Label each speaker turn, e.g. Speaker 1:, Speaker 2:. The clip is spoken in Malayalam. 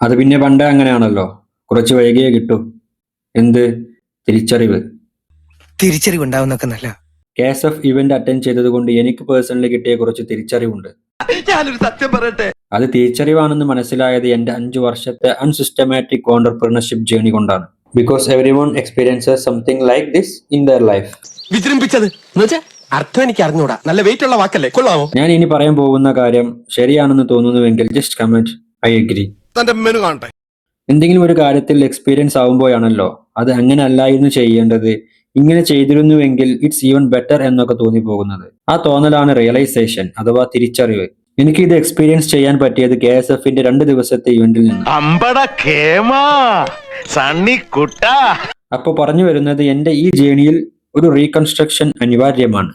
Speaker 1: അത് പിന്നെ പണ്ടേ അങ്ങനെയാണല്ലോ, കുറച്ച് വൈകിയേ കിട്ടൂ. എന്ത് തിരിച്ചറിവ്?
Speaker 2: തിരിച്ചറിവുണ്ടാവുന്നൊക്കെ നല്ല.
Speaker 1: കേസ് ഓഫ് ഇവന്റ് അറ്റൻഡ് ചെയ്തതുകൊണ്ട് എനിക്ക് പേഴ്സണലി കിട്ടിയ കുറച്ച് തിരിച്ചറിവുണ്ട്.
Speaker 3: ഞാനൊരു സത്യം പറയട്ടെ,
Speaker 1: അത് തിരിച്ചറിവാണെന്ന് മനസ്സിലായത് എന്റെ 5 വർഷത്തെ അൺസിസ്റ്റമാറ്റിക് ഓണ്ടർപ്രണർഷിപ്പ് ജേണി കൊണ്ടാണ്. Because every one experiences something like this in their life.
Speaker 3: വിജൃംഭിച്ചത് എന്നുവെച്ചാ അർത്ഥം എനിക്ക് അറിഞ്ഞൂടാ. നല്ല വെയിറ്റ് ഉള്ള വാക്കല്ലേ, കൊള്ളാമോ?
Speaker 1: ഞാൻ ഇനി പറയാൻ പോകുന്ന കാര്യം ശരിയാണെന്ന് തോന്നുന്നുവെങ്കിൽ ജസ്റ്റ് കമന്റ് ഐ അഗ്രി.
Speaker 3: തന്റെ മെനു കാണട്ടെ.
Speaker 1: എന്തെങ്കിലും ഒരു കാര്യത്തിൽ എക്സ്പീരിയൻസ് ആവുമ്പോഴാണല്ലോ അത് അങ്ങനെ അല്ലായിരുന്നു ചെയ്യേണ്ടത്, ഇങ്ങനെ ചെയ്തിരുന്നുവെങ്കിൽ ഇറ്റ്സ് ഈവൻ ബെറ്റർ എന്നൊക്കെ തോന്നിപ്പോകുന്നത്. ആ തോന്നലാണ് റിയലൈസേഷൻ അഥവാ തിരിച്ചറിവ്. എനിക്ക് ഇത് എക്സ്പീരിയൻസ് ചെയ്യാൻ പറ്റിയത് KSFന്റെ 2 ദിവസത്തെ ഇവന്റിൽ നിന്ന്. അപ്പൊ പറഞ്ഞു വരുന്നത്, എന്റെ ഈ ജേണിയിൽ ഒരു റീകൺസ്ട്രക്ഷൻ അനിവാര്യമാണ്.